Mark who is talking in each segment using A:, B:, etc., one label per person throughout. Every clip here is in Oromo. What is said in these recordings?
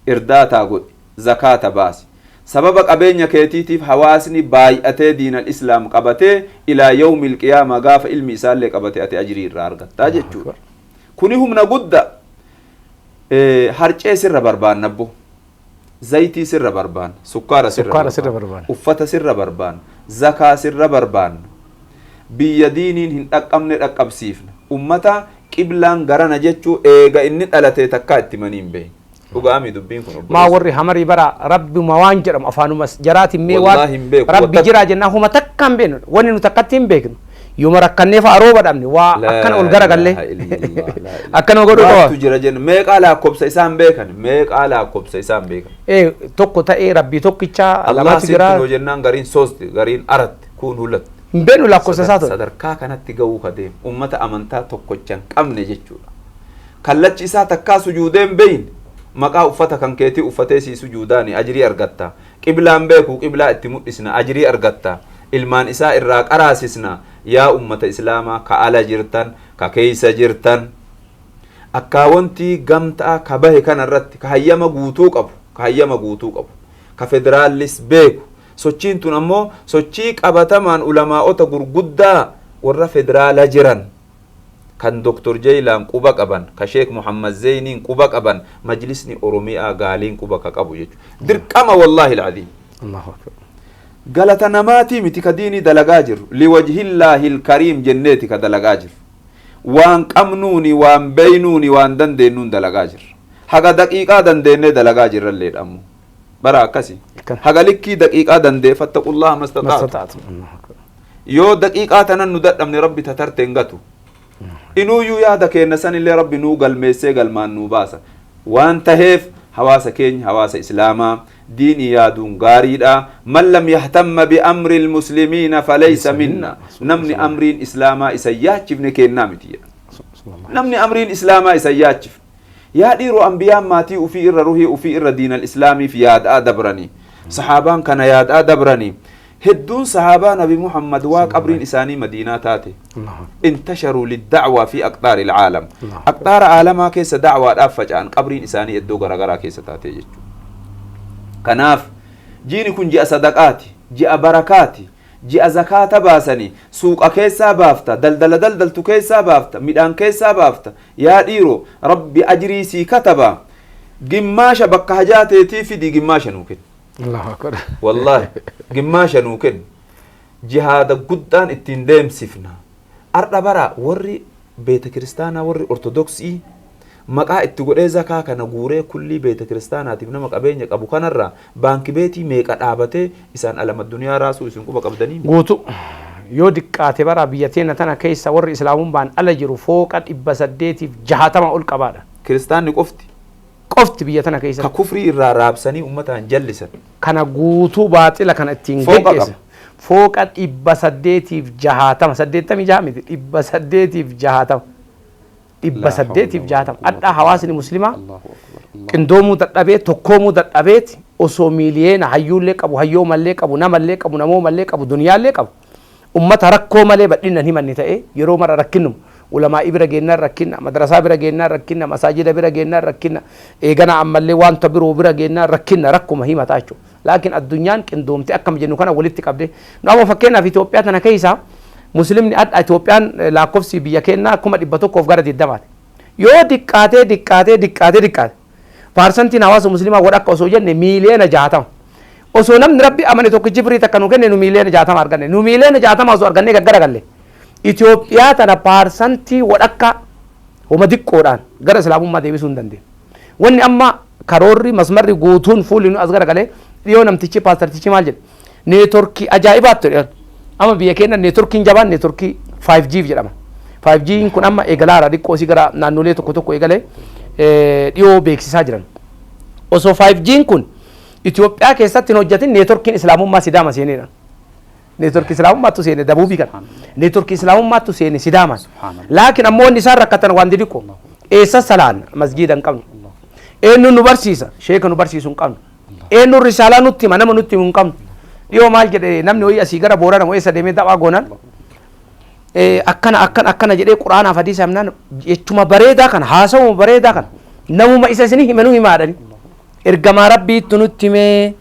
A: irdaataa godhi zakaata baasi sababa qabeenya keetiitiif hawaasni baay'atee diinal islaam qabatee ilaa yawmil qiyaamaa gaafa ilmi isaallee qabate ati ajrii irraa argattaa jechuudha kuni humna gudda harcee sirra barbaanna abbo zayitii sirra barbaanna sukkaara sirra barbaanna uffata sirra barbaanna zakaa sirra barbaanna biyya diiniin hin dhaqqabne dhaqqabsiifna ummata qiblaan garana jechuu eega inni dhalatee takkaa itti maniin beeyin dhugaami dubbiin kun
B: maa warri hamarii bara rabbi ma waan jedhamu afaanumas jaraati mee waan rabbi jiraa jennaa huma takka hin beeknu wanni nu takkatti hin beeknu yooma rakkanneef arooba dhabne waa akkana ol garagallee akkana godhu
A: qabu jira jenna meeqaa lakkoobsa isaan beekan meeqaa lakkoobsa isaan beekan
B: tokko ta'ee rabbii tokkicha
A: lamatu jira jennaan gariin sosti gariin aratti kun hulatti
B: hin beeknu lakkoobsa isaa
A: sadarkaa kanatti ga'uu kadeem ummata amantaa tokkochaan qabne jechuudha kallachi isaa takkaa sujuudeen beeyin maqaa uffata kan keetii uffatee sii sujuudaani ajrii argatta qiblaan beeku qiblaa itti mudhisna ajrii argatta ilmaan isaa irraa qaraasisna yaa ummata islaamaa ka ala jirtan ka keeysa jirtan akkaawwantii gamtaa ka bahe kana irratti ka hayyama guutuu qabu ka federaalis beeku sochiin tun ammoo sochii qabatamaan ulamaa'ota gurguddaa warra federaala jiran kan Dr. Jaylaan quba qaban ka Sheek Muhammad Zeyniin quba qaban majlisni Oromiyaa gaaliin quba ka qabu jechuudha dirqama wallaahi alcadiim galata namaatii miti ka diinii dalagaa jiru liwajhillaahi ilkariim jenneeti ka dalagaa jiru waan qabnuuni waan beeynuuni waan dandeenyuun dalagaa jirra haga daqiiqaa dandeennee dalagaa jirralleedha ammoo bara akkasi haga likkii daqiiqaa dandee fattaqullaha mastata'tu yoo daqiiqaa tanan nu dadhabne rabbi tatarteen gatu inuuyyuu yaada keenna sanillee rabbi nuu galmeessee galmaan nuu baasa waan taheef hawaasa keenya hawaasa islaamaa diinii yaaduun gaariidha man lam yahtamma biamri ilmuslimiina falaysa minna namni amriin islaamaa isa yaachifne keennaa miti namni amriin islaamaa isa yaachif yaa dhiiroo ambiyaan maatii ufii irra ruhii ufii irra diinal islaamiif yaadaa dabranii sahaabaan kana yaadaa dabranii hedduun sahaabaa nabi muhammad waa qabriin isaanii madiinaa taate intasharuu liddacwaa fi aqxaari ilcaalam aqxaara aalamaa keessa dacwaadhaaf faca'an qabriin isaanii iddoo garagaraa keessa taate jechuudha kanaaf jiini kun ji'a sadaqaati ji'a barakaati ji'a zakaata baasanii suuqa keessaa baafta daldala daldaltu keessaa baafta midhaan keessaa baafta yaa dhiiro rabbi ajrii sii kataba gimmaasha bakka hajaateetii fidii gimmaasha nuu kenna wallahi gimmaasha nuu kenna jihaada guddaan ittiin deemsifna ardha bara warri beeta kiristaanaa warri ortodoksii maqaa itti godhee zakaa kana guuree kullii beeta kiristaanaatiif nama qabeenya qabu kanarraa baanki beetii meeqa dhaabatee isaan alama duniyaa raasuu isin quba qabdanii
B: guutu yoo diqqaate bara biyya teenya tana keessa warri islaamummaan ala jiru fooqa 860 ol qabaadha
A: kiristaanni qofti biyya tana keessa
B: ka
A: kufrii irraa raabsanii ummataan jallisan
B: kana guutuu baaxila kana ittiin geggeessan fooqa 860 miti 860 860 adda hawaasni muslimaa qindoomuu dadhabee tokkoomuu dadhabeeti osoo miiliyeena hayyuullee qabu hayyoo mallee qabu namallee qabu namoo mallee qabu duniyaallee qabu ummata rakkoo malee badhinnan himanni ta'e yeroo mara rakkinnum ulamaa ibira geennaan rakkinna madrasaa bira geennaan rakkinna masaajida bira geennaan rakkinna eegana ammallee wanta biroo bira geennaan rakkinna rakkuma himataa jechuudha laakiin addunyaan qindoomte akkam jennu kana walitti qabde nu amma fakkeenyaaf Itoophiyaa tana keessa muslimni adda Itoophiyaan lakkoofsi biyya keenyaa 100 gara 20 yoo diqqaatee parsantiin hawaasa muslimaa wada akka osoo jenne miiliyoona 60 osoo namni rabbi amane tokko jibrii takka nu kenne nu miiliyoona 60 arganne nu miiliyoona 60 osoo arganne gaggara galle Itoophiyaa tana parsantii wada akka homa diqqoodhaan gara islaamummaa deebisuu hin dandeenye wanni amma karoorri masmarri guutuun fuulli nu as gara galee dhiyoo namtichi paastartichi maal jedhe neetworkii ajaa'ibaatti jedhan amma biyya keenya neetworkiin jabaan neetworkii 5G jedhama 5G kun amma eegalaara dhiqqoo si gara naannolee tokko eegalee dhiyoo beeksisaa jiran osoo 5G kun Itoophiyaa keessatti hin hojjetin neetworkiin islaamummaa sidaama seenedha neetworkii islaamummaatu seene dabuubii kana neetworkii islaamummaatu seene sidaama laakiin ammoo wanni isaan rakkatan waan didiqqoo eessa salaan masjiida hin qabnu eenyu nu barsiisa sheeka nu barsiisu hin qabnu eenyu risaalaa nutti hima nama nutti himu hin qabnu dhiyoo maal jedhe namni wayii asii gara boorana wayii sadeemee taphaa goonan akkana jedhee quraanaaf hadiisa himnaan jechuma bareedaa kana haasawuma bareedaa kana namuma isa isinii himanuu himaadhani ergamaa rabbiitu nutti himee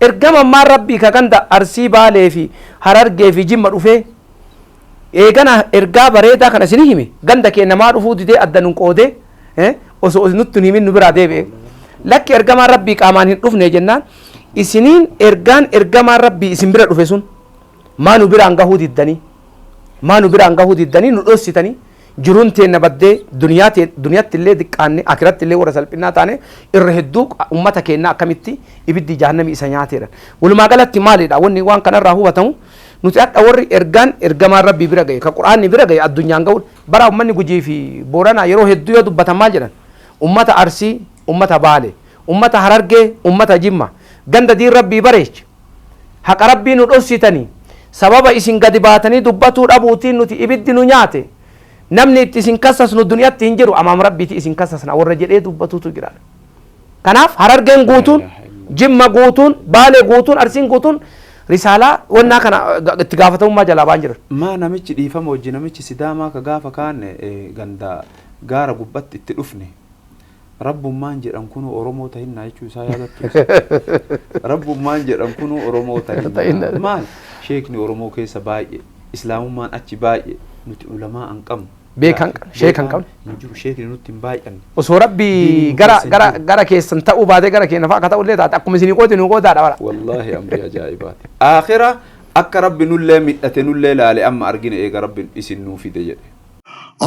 B: ergama ammaan rabbii ka ganda arsii baalee fi harargee fi jimma dhufee eegana ergaa bareedaa kana isinii hime ganda kee namaa dhufuu didee adda nun qoodee osoo nutti himin nu biraa deebi'e lakki ergamaan rabbii qaamaan hin dhufne jennaan isiniin ergaan ergamaan rabbii isin bira dhufe sun maa nu biraan gahuu diddanii nu dhossitanii jiruun teenna baddee duniyaatti illee diqqaanne akiratti illee warra salphinnaa taane irra hedduu ummata keenna akkamitti ibiddi jahannamii isa nyaateedha walumaa galatti maalidha wanni waan kanarraa hubatamu nuti hadha warri ergaan ergamaan rabbii bira gahe ka quraanni bira gahe addunyaan gahu bara ummanni Gujii fi Booranaa yeroo hedduu yoo dubbatan maal jedhan ummata Arsii ummata Baalee ummata Harargee ummata Jimma ganda diin rabbii bareeche haqa rabbii nu dhossitanii sababa isin gadi baatanii dubbatuu dhabuutiin nuti ibiddi nu nyaate namni itti isin kassasnu duniyaatti hin jiru amaam rabbiiti isin kassasna warra jedhee dubbatuutu jira kanaaf Harargeen guutuun Jimma guutuun Baalee guutuun Arsiin guutuun risaalaa wannaa kana itti gaafatamummaa jalaa baan jiran
A: maa namichi dhiifama wajji namichi Sidaamaa ka gaafa kaane ganda gaara gubbatti itti dhufne rabbummaan jedhan kunu Oromoo tahinnaa jechuu isaa yaadattu rabbummaan jedhan kunu Oromoo tahinnaa maal sheekni Oromoo keessa baay'ee islaamummaan achi baay'ee nuti ulamaa an qabnu
B: beekan sheekan qabnu
A: injiru sheekni nutti hin baay'anne
B: osoo rabbii gara keessan ta'uu baatee gara keenya fa'a akka ta'ullee taate akkuma isinii qooti nu qootaadha bara
A: wallaahi amri ajaa'ibaati aakhira akka rabbi nullee midhate nullee laale amma argine eega rabbi isin nuu fide jedhe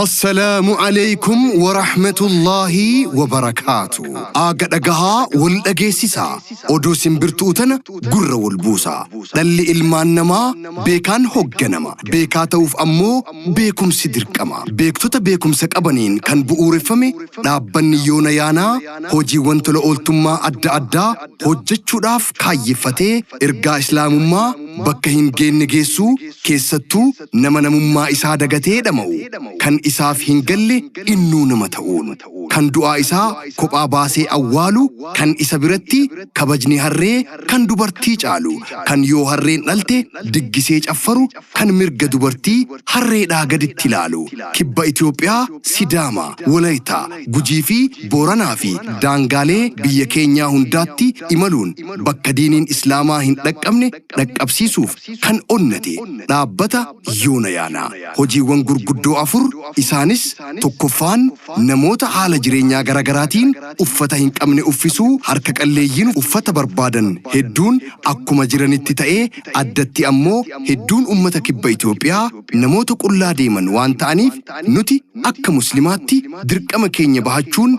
C: السلام عليكم ورحمة الله وبركاته آقا قها والأجيسيسا أدو سنبرتوتنا قرر والبوسا دل إلمان نما بيكان هقنما بيكاتوف أمو بيكم سدركما بيكتوتا بيكم سكابنين كان بؤور فمي نابن يونيانا هوجي وانتلو أولتما أدى هوجتشو داف كايفتي إرقا إسلام ما بكهين جين نجيسو كيستو نما نمما إسادة قتي دمو كان isaaf hin galle innuu nama ta'uun kan du'aa isaa kophaa baasee awwaalu kan isa biratti kabajni harree kan dubartii caalu kan yoo harreen dhalte diggisee caffaru kan mirga dubartii harreedhaa gaditti ilaalu kibba Itoophiyaa Sidaama Walaytaa Gujii fi Booranaa fi daangaalee biyya keenyaa hundaatti imaluun bakka diiniin islaamaa hin dhaqqabne dhaqqabsiisuuf kan onnate dhaabbata Yoonayaanaa hojiiwwan gurguddoo afur isaanis tokkoffaan namoota haala jireenyaa garagaraatiin uffata hin qabne uffisuu harka qalleeyyiin uffata barbaadan hedduun akkuma jiranitti ta'ee addatti ammoo hedduun ummata kibba Itoophiyaa namoota qullaa deeman waan ta'aniif nuti akka muslimaatti dirqama keenya bahachuun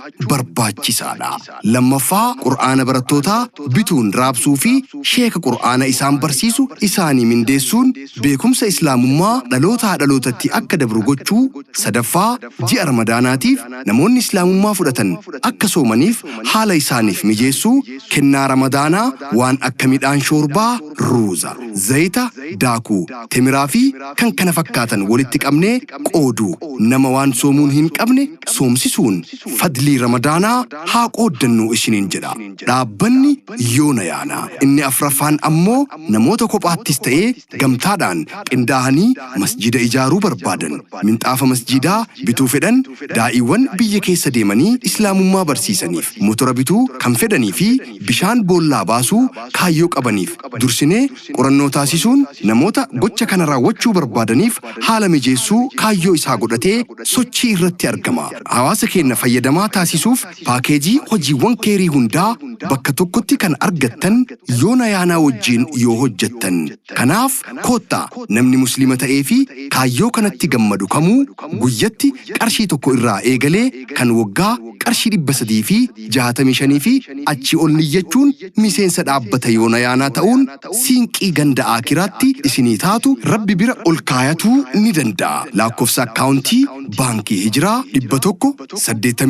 C: barbaachisaadha. Lammaffaa qur'aana barattootaa bituun raabsuu fi sheeka qur'aana isaan barsiisu isaanii mindeessuun beekumsa islaamummaa dhalootaa dhalootatti akka dabru gochuu. Sadaffaa ji'a ramadaanaatiif namoonni islaamummaa fudhatan akka soomaniif haala isaaniif mijeessuu kennaa ramadaanaa waan akka midhaan shoorbaa ruuza zayita daakuu temiraa fi kan kana fakkaatan walitti qabnee qooduu nama waan soomuun hin qabne soomsisuun fadlii ramadaanaa haa qooddannuu isiniin jedha dhaabbanni Yoonayaanaa inni afraffaan ammoo namoota kophaattis ta'ee gamtaadhaan qindaa'anii masjida ijaaruu barbaadan minxaafa masjidaa bituu fedhan daa'iiwwan biyya keessa deemanii islaamummaa barsiisaniif motora bituu kan fedhanii fi bishaan boollaa baasuu kaayyoo qabaniif dursinee qorannoo taasisuun namoota gocha kana raawwachuu barbaadaniif haala mijeessuu kaayyoo isaa godhatee sochii irratti argama. Hawaasa keenya fayyadamaa taasisuuf paakeejii hojiiwwan keerii hundaa bakka tokkotti kan argattan Yoonayaanaa wajjin yoo hojjettan. Kanaaf koottaa namni muslima ta'ee fi kaayyoo kanatti gammadu kamuu guyyatti qarshii tokko irraa eegalee kan waggaa qarshii 365 fi achi ol niyyachuun miseensa dhaabbata Yoonayaanaa ta'uun siinqii ganda aakiraatti isinii taatu rabbi bira ol kaayatuu ni danda'a. Lakkoofsa akkaawuntii baankii hijiraa 100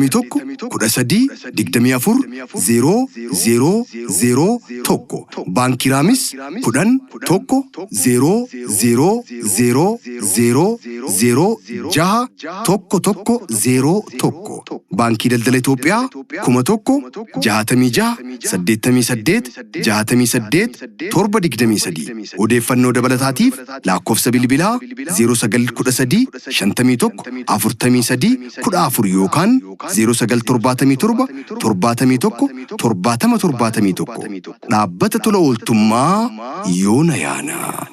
C: baankii raamis 10 1 0 0 0 0 061101. Baankii Daldala Itoophiyaa 116688 Odeeffannoo dabalataatiif lakkoofsa bilbilaa 0913 51 43 14 yookaan 0977 71 70 71. Dhaabbata tola ooltummaa Yoona Yaana.